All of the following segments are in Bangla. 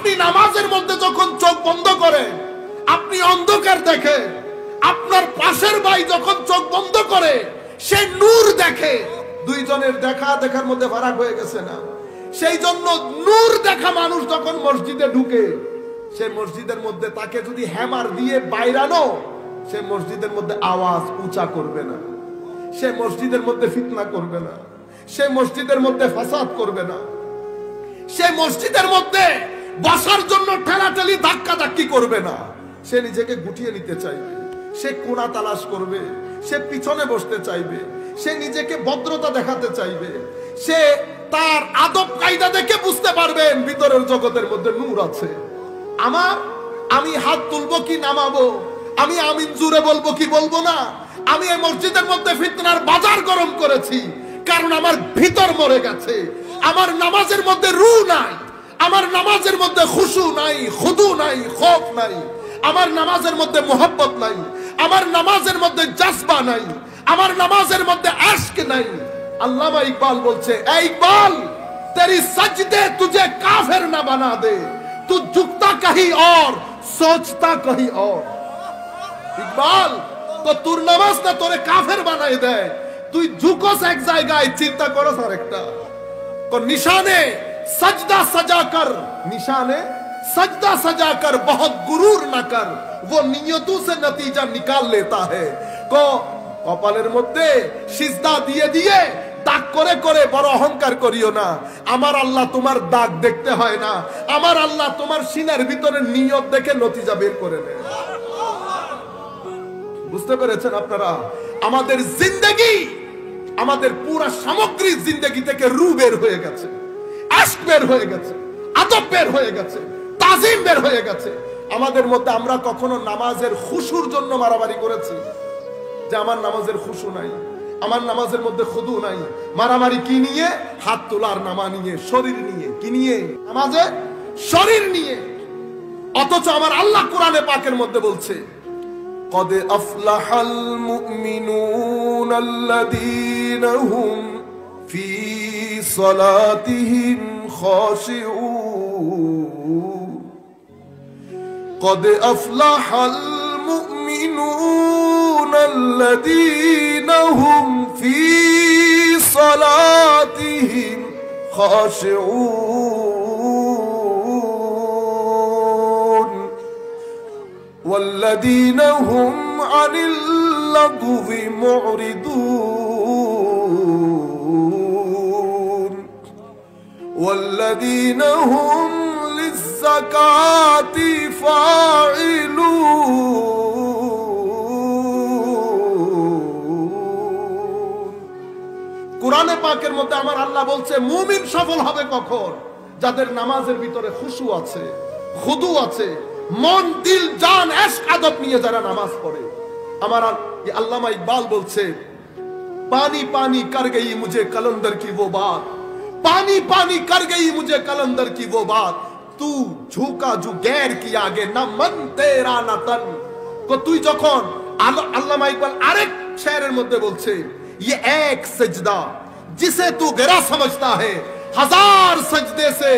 আপনি নামাজের মধ্যে যখন চোখ বন্ধ করেন, আপনি অন্ধকার দেখে। আপনার পাশের ভাই যখন চোখ বন্ধ করে, সে নূর দেখে। দুইজনের দেখার মধ্যে ফারাক হয়ে গেছে না? সেই জন্য নূর দেখা মানুষ যখন মসজিদে ঢুকে, সে মসজিদের মধ্যে তাকে যদি হ্যামার দিয়ে বাইরানো, সে মসজিদের মধ্যে আওয়াজ উঁচা করবে না, সে মসজিদের মধ্যে ফিতনা করবে না, সে মসজিদের মধ্যে ফাসাদ করবে না, সে মসজিদের মধ্যে বসার জন্য ঠেলাঠেলি ধাক্কাধাক্কি করবে না। সে নিজেকে গুটিয়ে নিতে চাইবে, সে কোণা তালাশ করবে, সে পিছনে বসতে চাইবে, সে নিজেকে ভদ্রতা দেখাতে চাইবে। সে তার আদব কায়দা দেখে বুঝতে পারবেন ভিতরের জগতের মধ্যে নূর আছে। আমি হাত তুলবো কি নামাবো, আমি আমিন জুড়ে বলবো কি বলবো না, আমি এই মসজিদের মধ্যে ফিতনার বাজার গরম করেছি কারণ আমার ভিতর মরে গেছে। আমার নামাজের মধ্যে রূহ নাই, আমার নামাজের মধ্যে খুশু নাই, খুদু নাই, খৌফ নাই, আমার নামাজের মধ্যে মোহব্বত নাই, আমার নামাজের মধ্যে জজবা নাই, আমার নামাজের মধ্যে আশক নাই। আল্লামা ইকবাল বলছে, এ ইকবাল, তেরি সজদে তুঝে কাফের না বানা দে, तू झुकता कहीं और सोचता कहीं और। इकबाल, तो তোর নামাজ না তোরে কাফের বানাই দেয়, তুই ঝুকোস এক জায়গায়, চিন্তা করস আরেকটা। तो निशाने सजदा सजा कर, निशाने सजदा सजा कर बहुत गुरूर न कर, वो नियतों से नतीजा निकाल लेता है। को কপালের মধ্যে সিজদা দিয়ে দিয়ে দাগ করে করে বড় অহংকার করিও না। আমার আল্লাহ তোমার দাগ দেখতে হয় না, আমার আল্লাহ তোমার সিনার ভিতরে নিয়ত দেখে নতিজা বের করে নেয়। বুঝতে পেরেছেন আপনারা? আমাদের জিন্দেগি, আমাদের পুরো সামগ্রিক জিন্দেগি থেকে রূহ বের হয়ে গেছে, আশক বের হয়ে গেছে, আদব বের হয়ে গেছে, তাজিম বের হয়ে গেছে। আমাদের মধ্যে আমরা কখনো নামাজের খুশুর জন্য মারামারি করেছি যে আমার নামাজের খুশু নাই, আমার নামাজের মধ্যে খুদু নাই। মারামারি কি নিয়ে? হাত তোলার নামা নিয়ে, শরীর নিয়ে। কি নিয়ে? নামাজে শরীর নিয়ে। অথচ আমার আল্লাহ কোরআনে পাকের মধ্যে বলছে, قد أفلح المؤمنون الذين هم في صلاتهم خاشعون قد أفلح المؤمنون الذين هم في صلاتهم خاشعون والذين هم عن اللغو معرضون والذين هم للزكاة فاعلون। কোরআনে পাকের মধ্যে আমার আল্লাহ বলছে মুমিন সফল হবে কখন? যাদের নামাজের ভিতরে খুশু আছে, খুদু আছে, মন দিল জান এশক আদব নিয়ে যারা নামাজ পড়ে। আমার আল্লামা ইকবাল বলছে, পানি পানি কর গई मुझे कलंदर की वो बात, पानी पानी कर गई मुझे कलंदर की वो बात, तू झुका जो गैर की आगे न मन तेरा न तन। को তুই যখন আল্লামা ইকবাল আরেক শেরের মধ্যে বলছে, ये एक सजदा जिसे तू गिरा समझता है हजार सजदे से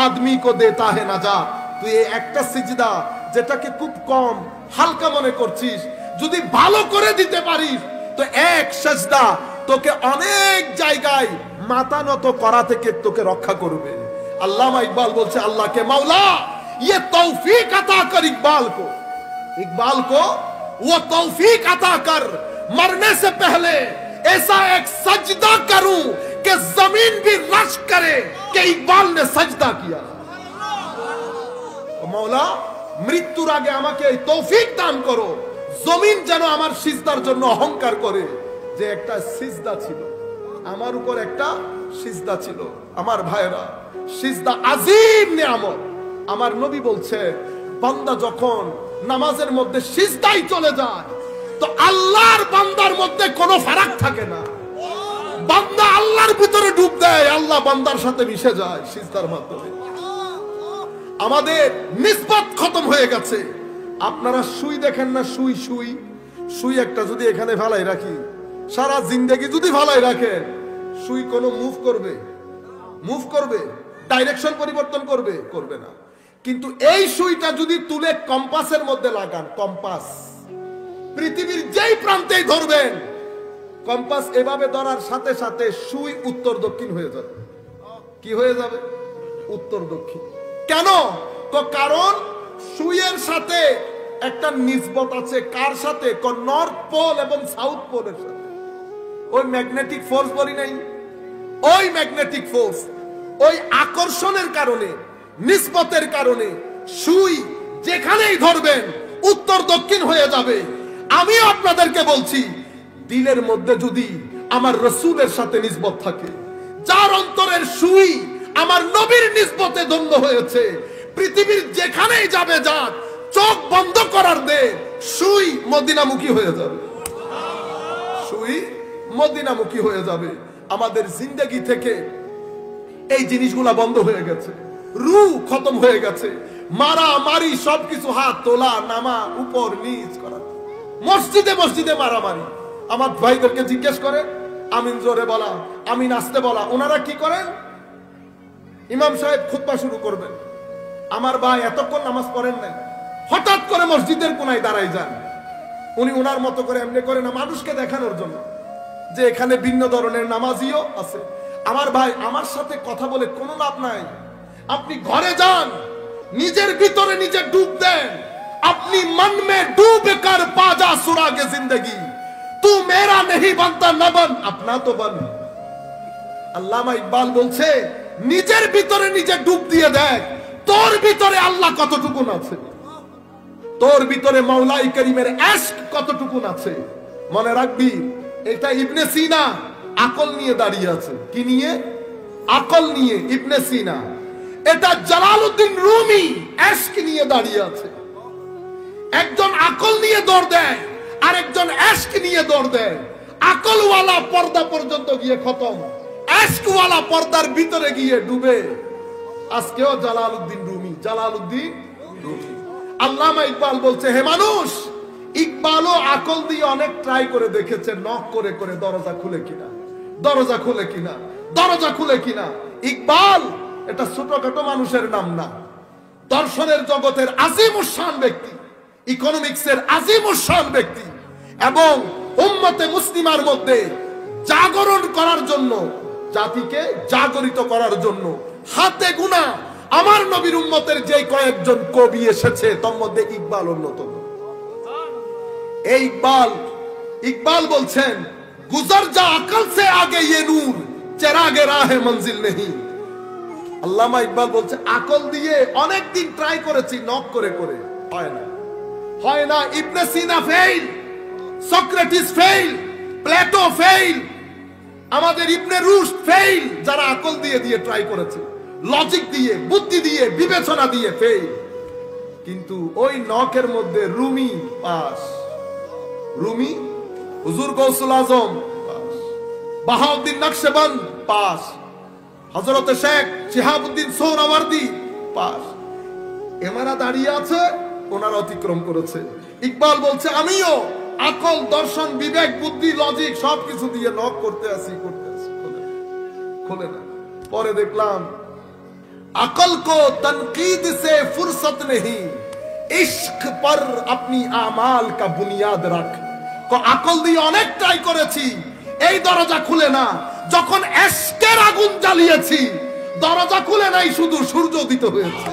आदमी को देता है नजात। তুই এই একটা সিজদা যেটাকে খুব কম হালকা মনে করছিস, যদি ভালো করে দিতে পারিস তো এক সিজদা তোকে অনেক জায়গায় মাথা নত করা থেকে তোকে রক্ষা করবে। আল্লামা ইকবাল বলছে, আল্লাহ কে মৌলা ये तौफीक अता कर इकबाल को वो तौफीक अता कर, मरने से पहले ऐसा एक सजदा करूं कि जमीन भी रश करे कि इकबाल ने सजदा किया। मौला মৃত্যুর আগে আমাকে এই তৌফিক দান করো, জমিন যেন আমার সিজদার জন্য অহংকার করে যে একটা সিজদা ছিল, আমার উপর একটা সিজদা ছিল। আমার ভাইরা, সিজদা আযীম নিয়ামত। আমার নবী বলছে, বান্দা যখন নামাজের মধ্যে সিজদায় চলে যায় তো আল্লাহর বান্দার মধ্যে কোনো ফারাক থাকে না। বান্দা আল্লাহর ভিতরে ডুব দেয়, আল্লাহ বান্দার সাথে মিশে যায় সিজদার মাধ্যমে। আমাদের নিসবত খতম হয়ে গেছে। আপনারা সুই দেখেন না? সুই সুই সুই একটা যদি এখানে ফালাই রাখি, সারা জিন্দেগি যদি ফালাই রাখেন, সুই কোনো মুভ করবে? ডাইরেকশন পরিবর্তন করবে? করবে না। কিন্তু এই সুইটা যদি তুলে কম্পাসের মধ্যে লাগান, কম্পাস পৃথিবীর যেই প্রান্তেই ধরবেন, কম্পাস এভাবে ধরার সাথে সাথে সুই উত্তর দক্ষিণ হয়ে যাবে। কি হয়ে যাবে? উত্তর দক্ষিণ। কেন? তো কারণ সুইয়ের সাথে একটা নিসবত আছে। কার সাথে? নর্থ পোল এবং সাউথ পোলের সাথে। ওই ম্যাগনেটিক ফোর্স বলি নাই, ওই ম্যাগনেটিক ফোর্স, ওই আকর্ষণের কারণে, নিসবতের কারণে সুই যেখানেই ধরবেন উত্তর দক্ষিণ হয়ে যাবে। আমিও আপনাদেরকে বলছি, দিলের মধ্যে যদি আমার রসূলের সাথে নিসবত থাকে, যার অন্তরের সুই আমার নবীর নিসবতে দ্বন্দ্ব হয়েছে, পৃথিবীর যেখানেই যাবে যাক, চোখ বন্ধ করার দে, সুই মদিনামুখী হয়ে যাবে। সুই মদিনামুখী হয়ে যাবে। আমাদের জিন্দেগি থেকে এই জিনিসগুলা বন্ধ হয়ে গেছে, রু খতম হয়ে গেছে। মারা মারি সবকিছু, হাত তোলা নামা, উপর নিচ করা, মসজিদে মসজিদে মারামারি। আমার ভাইদেরকে জিজ্ঞেস করে, আমিন জোরে বলা, আমিন আসতে বলা। ওনারা কি করেন? ইমাম সাহেব খুতবা শুরু করবেন, আমার ভাই এতক্ষণ নামাজ পড়েন নাই, হঠাৎ করে মসজিদের কোনায় দাঁড়াই যান। উনি ওনার মতো করে এমনি করে না, মানুষকে দেখানোর জন্য যে এখানে ভিন্ন ধরনের নামাজিও আছে। আমার ভাই, আমার সাথে কথা বলে কোনো লাভ নাই। আপনি ঘরে যান, নিজের ভিতরে নিজে ডুব দেন। अपनी मन में डूब कर पाजा सुरागे जिंदगी, तू मेरा नहीं बनता न बन अपना तो बन। আল্লামা ইকবাল বলছে, নিজের ভিতরে নিজে ডুব দিয়ে দেখ, তোর ভিতরে আল্লাহ কতটুকু আছে, তোর ভিতরে মাওলাই করিমের ইশক কতটুকু আছে। মনে রাখবি, এটা ইবনে সিনা আকল নিয়ে দাঁড়িয়ে আছে। কি নিয়ে? আকল নিয়ে। ইবনে সিনা। এটা জালালউদ্দিন রুমি ইশক নিয়ে দাঁড়িয়ে আছে। একজন আকল নিয়ে দৌড় দেয়, আর একজন ইশক নিয়ে দৌড় দেয়। আকলওয়ালা পর্দা পর্যন্ত গিয়ে খতম, ইশকওয়ালা পর্দার ভিতরে গিয়ে ডুবে। আজকেও জালালউদ্দিন রুমি, জালালউদ্দিন রুমি। আল্লামা ইকবাল বলছে, হে মানুষ, ইকবালও আকল দিয়ে অনেক ট্রাই করে দেখেছে, নক করে করে দরজা খুলে কিনা, দরজা খুলে কিনা, দরজা খুলে কিনা। ইকবাল এটা ছোটখাটো মানুষের নাম না, দর্শনের জগতের আজিমুশ-শান ব্যক্তি, ইকোনমিক্সের আজিমুশ-শান ব্যক্তি, এবং উম্মতে মুসলিমার মধ্যে জাগরণ করার জন্য, জাতিকে জাগরিত করার জন্য হাতে গোনা আমার নবীর উম্মতের যে কয়েকজন কবি এসেছে, তার মধ্যে ইকবাল অন্যতম। এই ইকবাল বলছেন, গুজর যা আকল সে আগে ये নূর চেরাগে রাহে মঞ্জিল নেহি। আল্লামা ইকবাল বলছে, আকল দিয়ে অনেক দিন ট্রাই করেছি, নক করে করে, হয় না, হয় না। Ibn Sina fail, Socrates fail, Plato fail, আমাদের ইবনে রুশদ ফেল, যারা আকল দিয়ে দিয়ে ট্রাই করেছে, লজিক দিয়ে, বুদ্ধি দিয়ে, বিবেচনা দিয়ে ফেল। কিন্তু ওই নকের মধ্যে রুমি পাস, রুমি, হুজুর গৌসুল আজম পাস, বাহাউদ্দিন নকশবন্দ পাস, হযরত শেখ শিহাবুদ্দিন সোহরাওয়ার্দী পাস। এমারা দাঁড়িয়ে আছে, ওনারা অতিক্রম করেছে। ইকবাল বলছে, আমিও আকল, দর্শন, বিবেক, বুদ্ধি, লজিক সবকিছু দিয়ে নক করতে আসি, খোলে না। পরে দেখলাম, আকল কো তনकीद से फुर्सत नहीं, इश्क पर अपनी आमाल का बुनियाद रख। আকল দিয়ে অনেক ট্রাই করেছি, এই দরজা খুলে না। যখন ইশকের আগুন জ্বালিয়েছি, দরজা খুলে নাই, শুধু সূর্য উদিত হয়েছে।